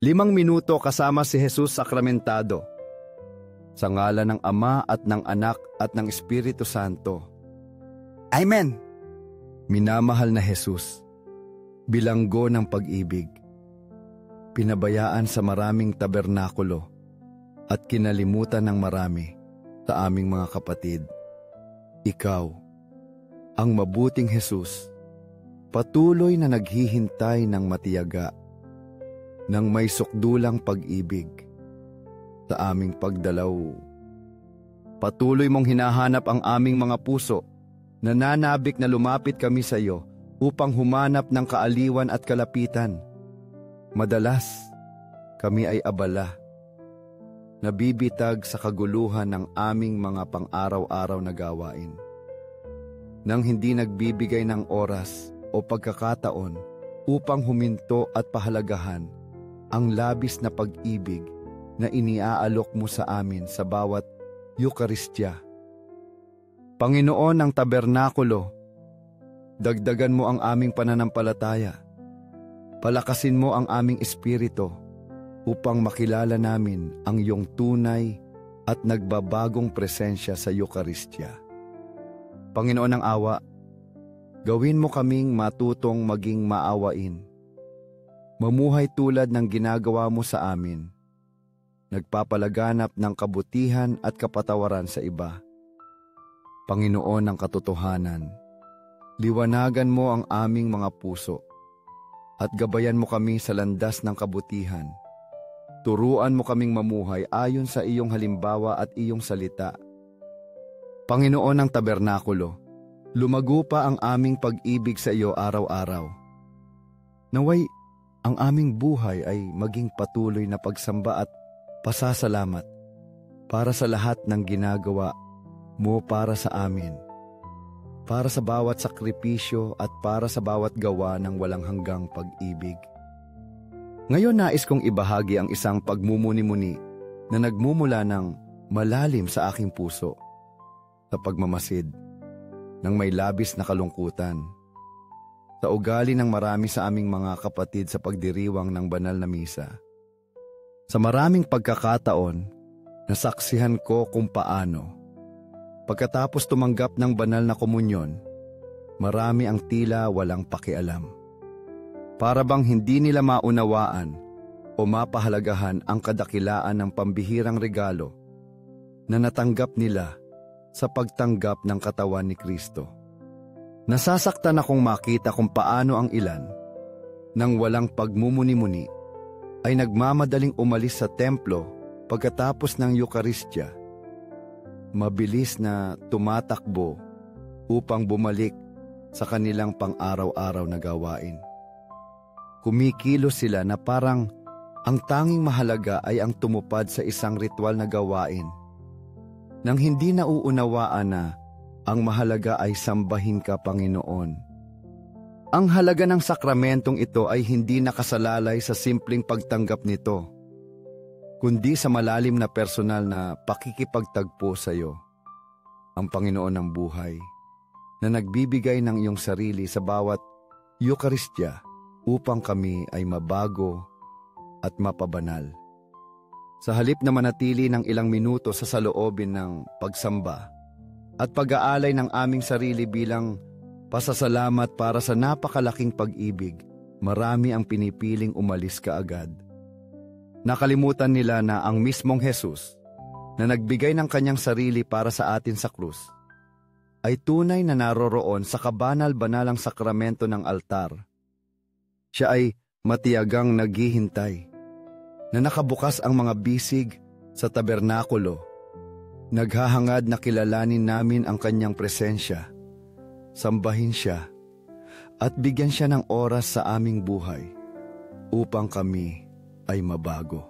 5 minuto kasama si Jesus sakramentado. Sa ngalan ng Ama at ng Anak at ng Espiritu Santo. Amen. Minamahal na Jesus, bilanggo ng pag-ibig, pinabayaan sa maraming tabernakulo at kinalimutan ng marami sa aming mga kapatid. Ikaw, ang mabuting Jesus, patuloy na naghihintay ng matiyaga, ng may sukdulang pag-ibig sa aming pagdalaw. Patuloy mong hinahanap ang aming mga puso, nananabik na lumapit kami sa iyo upang humanap ng kaaliwan at kalapitan. Madalas, kami ay abala, nabibitag sa kaguluhan ng aming mga pang-araw-araw na gawain. Nang hindi nagbibigay ng oras o pagkakataon upang huminto at pahalagahan ang labis na pag-ibig na iniaalok mo sa amin sa bawat Eukaristya. Panginoon ng tabernakulo, dagdagan mo ang aming pananampalataya. Palakasin mo ang aming espiritu upang makilala namin ang iyong tunay at nagbabagong presensya sa Eukaristya. Panginoon ng awa, gawin mo kaming matutong maging maawain. Mamuhay tulad ng ginagawa mo sa amin. Nagpapalaganap ng kabutihan at kapatawaran sa iba. Panginoon ng katotohanan, liwanagan mo ang aming mga puso at gabayan mo kami sa landas ng kabutihan. Turuan mo kaming mamuhay ayon sa iyong halimbawa at iyong salita. Panginoon ng tabernakulo, lumago pa ang aming pag-ibig sa iyo araw-araw. Naway ang aming buhay ay maging patuloy na pagsamba at pasasalamat para sa lahat ng ginagawa mo para sa amin, para sa bawat sakripisyo at para sa bawat gawa ng walang hanggang pag-ibig. Ngayon nais kong ibahagi ang isang pagmumuni-muni na nagmumula ng malalim sa aking puso, sa pagmamasid ng may labis na kalungkutan, sa ugali ng marami sa aming mga kapatid sa pagdiriwang ng banal na misa. Sa maraming pagkakataon, nasaksihan ko kung paano, pagkatapos tumanggap ng banal na komunyon, marami ang tila walang pakialam. Para bang hindi nila maunawaan o mapahalagahan ang kadakilaan ng pambihirang regalo na natanggap nila sa pagtanggap ng katawan ni Kristo. Nasasaktan akong makita kung paano ang ilan, nang walang pagmumuni-muni, ay nagmamadaling umalis sa templo pagkatapos ng Eukaristya. Mabilis na tumatakbo upang bumalik sa kanilang pang-araw-araw na gawain. Kumikilos sila na parang ang tanging mahalaga ay ang tumupad sa isang ritual na gawain, nang hindi nauunawaan na ang mahalaga ay sambahin ka, Panginoon. Ang halaga ng sakramentong ito ay hindi nakasalalay sa simpleng pagtanggap nito, kundi sa malalim na personal na pakikipagtagpo sa iyo, ang Panginoon ng buhay, na nagbibigay ng iyong sarili sa bawat Eukaristya upang kami ay mabago at mapabanal. Sa halip na manatili ng ilang minuto sa saloobin ng pagsamba at pag-aalay ng aming sarili bilang pasasalamat para sa napakalaking pag-ibig, marami ang pinipiling umalis kaagad. Nakalimutan nila na ang mismong Jesus, na nagbigay ng kanyang sarili para sa atin sa krus, ay tunay na naroroon sa kabanal-banalang sakramento ng altar. Siya ay matiyagang naghihintay, na nakabukas ang mga bisig sa tabernakulo, naghahangad na kilalanin namin ang kanyang presensya, sambahin siya, at bigyan siya ng oras sa aming buhay upang kami ay mabago.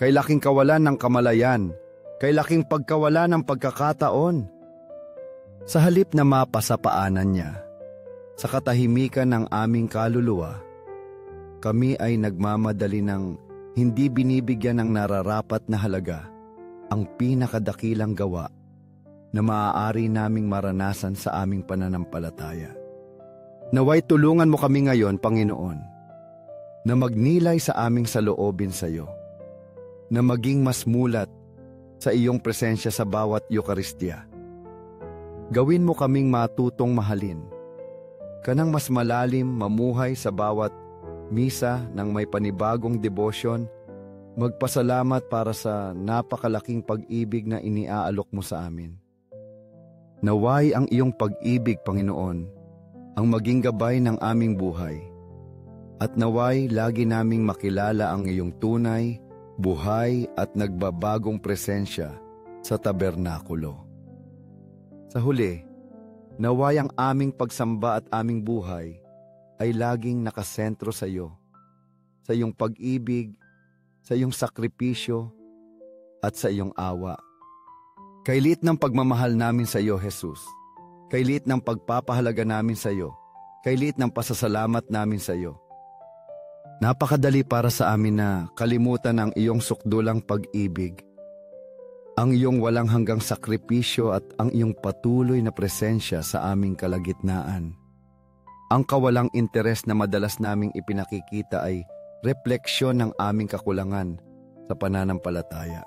Kay laking kawalan ng kamalayan, kay laking pagkawalan ng pagkakataon, sa halip na mapasapaanan niya, sa katahimikan ng aming kaluluwa, kami ay nagmamadali ng hindi binibigyan ng nararapat na halaga ang pinakadakilang gawa na maaari naming maranasan sa aming pananampalataya. Naway tulungan mo kami ngayon, Panginoon, na magnilay sa aming saloobin sa iyo, na maging mas mulat sa iyong presensya sa bawat Eukaristya. Gawin mo kaming matutong mahalin, kanang mas malalim mamuhay sa bawat misa ng may panibagong debosyon, magpasalamat para sa napakalaking pag-ibig na iniaalok mo sa amin. Naway ang iyong pag-ibig, Panginoon, ang maging gabay ng aming buhay, at naway lagi naming makilala ang iyong tunay, buhay at nagbabagong presensya sa tabernakulo. Sa huli, naway ang aming pagsamba at aming buhay ay laging nakasentro sa iyo, sa iyong pag-ibig, sa iyong sakripisyo, at sa iyong awa. Kailit ng pagmamahal namin sa iyo, Jesus. Kailit ng pagpapahalaga namin sa iyo. Kailit ng pasasalamat namin sa iyo. Napakadali para sa amin na kalimutan ang iyong sukdulang pag-ibig, ang iyong walang hanggang sakripisyo at ang iyong patuloy na presensya sa aming kalagitnaan. Ang kawalang interes na madalas naming ipinakikita ay refleksyon ng aming kakulangan sa pananampalataya,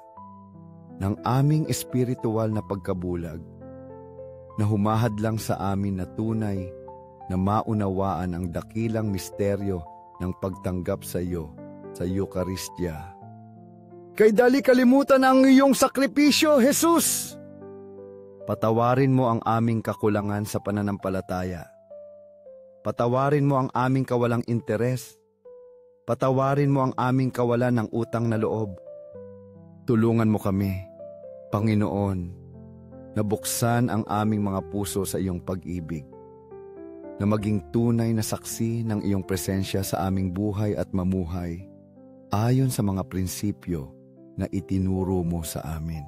ng aming espiritual na pagkabulag, na humahadlang sa amin na tunay na maunawaan ang dakilang misteryo ng pagtanggap sa iyo sa Eukaristya. Kay dali kalimutan ang iyong sakripisyo, Jesus! Patawarin mo ang aming kakulangan sa pananampalataya. Patawarin mo ang aming kawalang interes. Patawarin mo ang aming kawalan ng utang na loob. Tulungan mo kami, Panginoon, na buksan ang aming mga puso sa iyong pag-ibig, na maging tunay na saksi ng iyong presensya sa aming buhay at mamuhay, ayon sa mga prinsipyo na itinuro mo sa amin.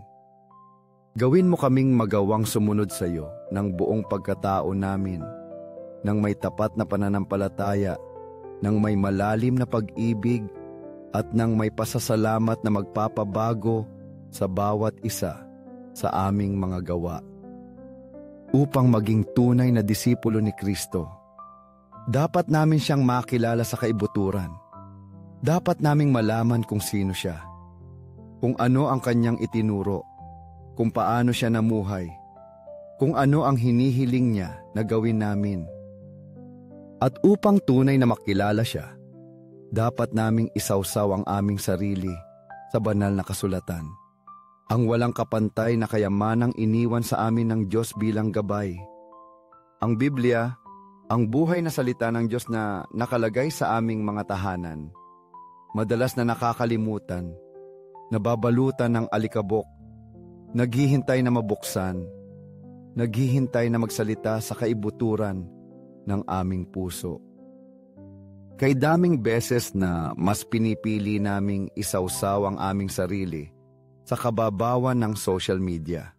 Gawin mo kaming magawang sumunod sa iyo ng buong pagkatao namin, ng may tapat na pananampalataya, ng may malalim na pag-ibig, at ng may pasasalamat na magpapabago sa bawat isa sa aming mga gawa. Upang maging tunay na disipulo ni Kristo, dapat namin siyang makilala sa kaibuturan. Dapat naming malaman kung sino siya, kung ano ang kanyang itinuro, kung paano siya namuhay, kung ano ang hinihiling niya na gawin namin. At upang tunay na makilala siya, dapat naming isawsaw ang aming sarili sa banal na kasulatan, ang walang kapantay na kayamanang iniwan sa amin ng Diyos bilang gabay. Ang Biblia, ang buhay na salita ng Diyos na nakalagay sa aming mga tahanan, madalas na nakakalimutan, nababalutan ng alikabok, naghihintay na mabuksan, naghihintay na magsalita sa kaibuturan ng aming puso. Kay daming beses na mas pinipili naming isawsaw ang aming sarili sa kababawan ng social media.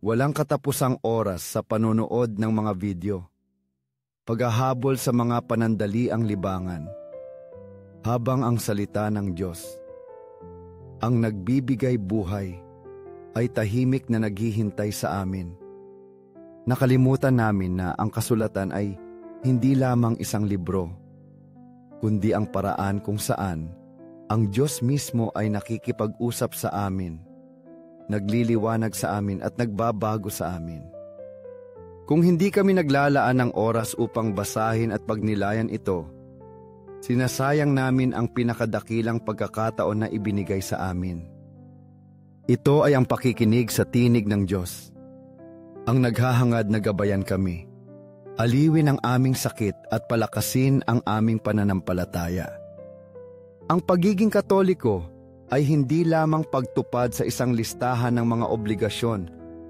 Walang katapusang oras sa panonood ng mga video, paghahabol sa mga panandaliang libangan, habang ang salita ng Diyos, ang nagbibigay buhay, ay tahimik na naghihintay sa amin. Nakalimutan namin na ang kasulatan ay hindi lamang isang libro, kundi ang paraan kung saan ang Diyos mismo ay nakikipag-usap sa amin, nagliliwanag sa amin at nagbabago sa amin. Kung hindi kami naglalaan ng oras upang basahin at pagnilayan ito, sinasayang namin ang pinakadakilang pagkakataon na ibinigay sa amin. Ito ay ang pakikinig sa tinig ng Diyos, ang naghahangad na gabayan kami, aliwin ang aming sakit at palakasin ang aming pananampalataya. Ang pagiging Katoliko ay hindi lamang pagtupad sa isang listahan ng mga obligasyon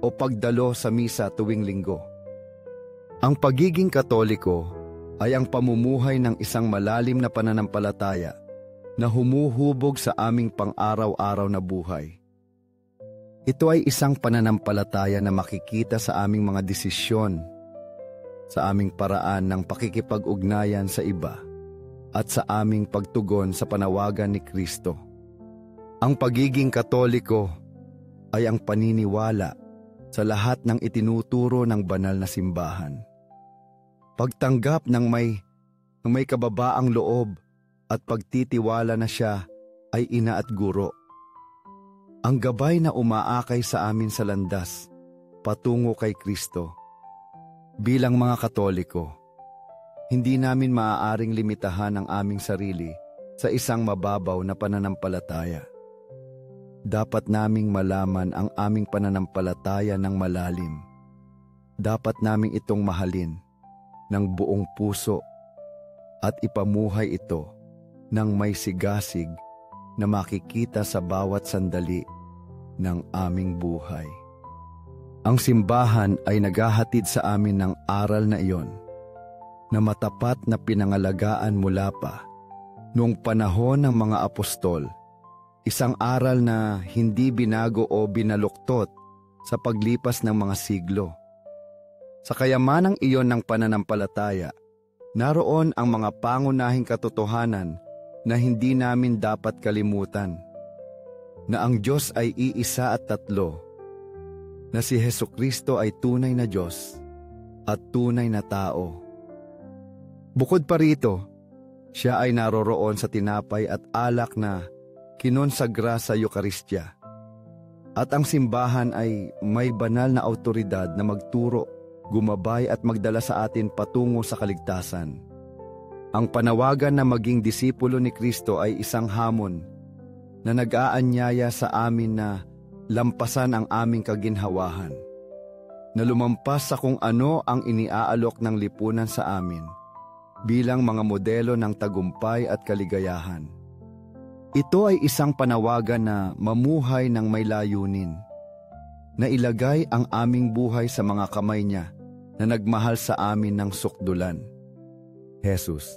o pagdalo sa misa tuwing linggo. Ang pagiging Katoliko ay ang pamumuhay ng isang malalim na pananampalataya na humuhubog sa aming pang-araw-araw na buhay. Ito ay isang pananampalataya na makikita sa aming mga desisyon, sa aming paraan ng pakikipag-ugnayan sa iba, at sa aming pagtugon sa panawagan ni Kristo. Ang pagiging Katoliko ay ang paniniwala sa lahat ng itinuturo ng banal na simbahan. Pagtanggap ng may kababaang loob at pagtitiwala na siya ay ina at guro. Ang gabay na umaakay sa amin sa landas patungo kay Kristo. Bilang mga Katoliko, hindi namin maaaring limitahan ang aming sarili sa isang mababaw na pananampalataya. Dapat naming malaman ang aming pananampalataya ng malalim. Dapat naming itong mahalin ng buong puso at ipamuhay ito ng may sigasig na makikita sa bawat sandali ng aming buhay. Ang simbahan ay naghahatid sa amin ng aral na iyon na matapat na pinangalagaan mula pa noong panahon ng mga apostol, isang aral na hindi binago o binaluktot sa paglipas ng mga siglo. Sa kayamanang iyon ng pananampalataya, naroon ang mga pangunahing katotohanan na hindi namin dapat kalimutan, na ang Diyos ay iisa at tatlo, na si Hesukristo ay tunay na Diyos at tunay na tao. Bukod pa rito, siya ay naroroon sa tinapay at alak na kinonsagra sa Eukaristya. At ang simbahan ay may banal na awtoridad na magturo, gumabay at magdala sa atin patungo sa kaligtasan. Ang panawagan na maging disipulo ni Kristo ay isang hamon na nag-aanyaya sa amin na lampasan ang aming kaginhawahan, na lumampas sa kung ano ang iniaalok ng lipunan sa amin bilang mga modelo ng tagumpay at kaligayahan. Ito ay isang panawagan na mamuhay ng may layunin, na ilagay ang aming buhay sa mga kamay niya na nagmahal sa amin ng sukdulan. Jesus,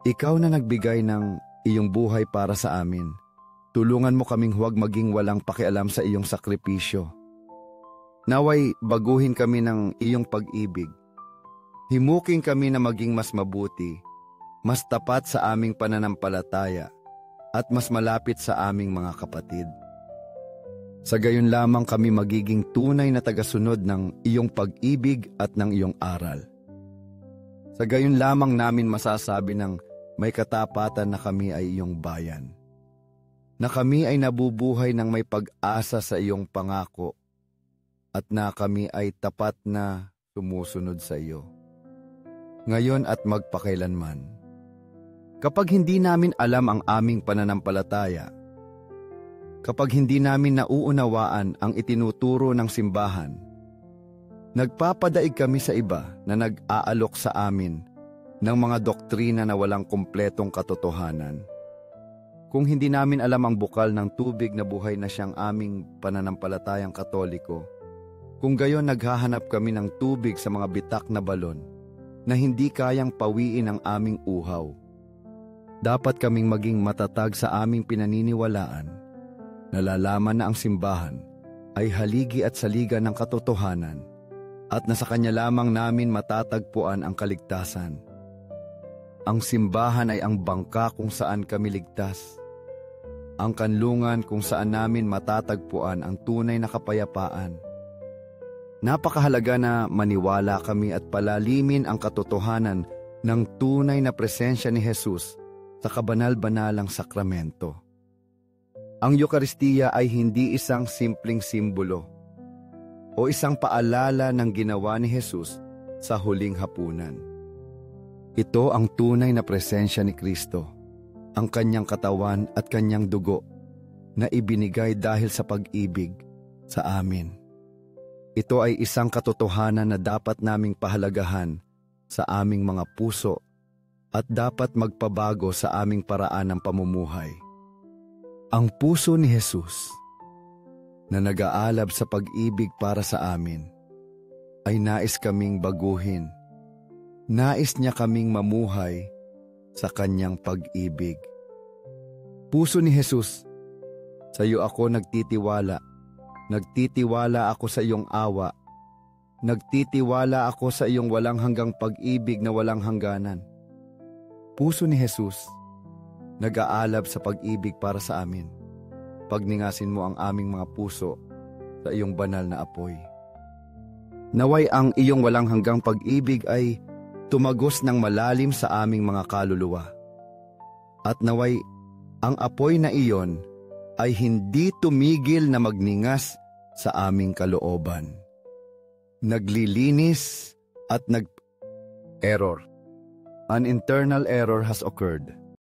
ikaw na nagbigay ng iyong buhay para sa amin. Tulungan mo kaming huwag maging walang pakialam sa iyong sakripisyo. Naway baguhin kami ng iyong pag-ibig. Himuking kami na maging mas mabuti, mas tapat sa aming pananampalataya, at mas malapit sa aming mga kapatid. Sa gayon lamang kami magiging tunay na tagasunod ng iyong pag-ibig at ng iyong aral. Sa gayon lamang namin masasabi ng may katapatan na kami ay iyong bayan, na kami ay nabubuhay ng may pag-asa sa iyong pangako, at na kami ay tapat na sumusunod sa iyo, ngayon at magpakailanman. Kapag hindi namin alam ang aming pananampalataya, kapag hindi namin nauunawaan ang itinuturo ng simbahan, nagpapadaig kami sa iba na nag-aalok sa amin ng mga doktrina na walang kumpletong katotohanan. Kung hindi namin alam ang bukal ng tubig na buhay na siyang aming pananampalatayang Katoliko, kung gayon naghahanap kami ng tubig sa mga bitak na balon na hindi kayang pawiin ang aming uhaw, dapat kaming maging matatag sa aming pinaniniwalaan. Nalalaman na ang simbahan ay haligi at saliga ng katotohanan at na sa kanya lamang namin matatagpuan ang kaligtasan. Ang simbahan ay ang bangka kung saan kami ligtas, ang kanlungan kung saan namin matatagpuan ang tunay na kapayapaan. Napakahalaga na maniwala kami at palalimin ang katotohanan ng tunay na presensya ni Jesus sa kabanal-banalang sakramento. Ang Eucharistia ay hindi isang simpleng simbolo o isang paalala ng ginawa ni Jesus sa huling hapunan. Ito ang tunay na presensya ni Kristo, ang kanyang katawan at kanyang dugo na ibinigay dahil sa pag-ibig sa amin. Ito ay isang katotohanan na dapat naming pahalagahan sa aming mga puso at dapat magpabago sa aming paraan ng pamumuhay. Ang puso ni Jesus na nag-aalab sa pag-ibig para sa amin ay nais kaming baguhin. Nais niya kaming mamuhay sa kanyang pag-ibig. Puso ni Jesus, sa iyo ako nagtitiwala. Nagtitiwala ako sa iyong awa. Nagtitiwala ako sa iyong walang hanggang pag-ibig na walang hangganan. Puso ni Jesus, nag-aalab sa pag-ibig para sa amin. Pagningasin mo ang aming mga puso sa iyong banal na apoy. Naway ang iyong walang hanggang pag-ibig ay tumagos ng malalim sa aming mga kaluluwa. At naway ang apoy na iyon ay hindi tumigil na magningas sa aming kalooban. Naglilinis at error. An internal error has occurred.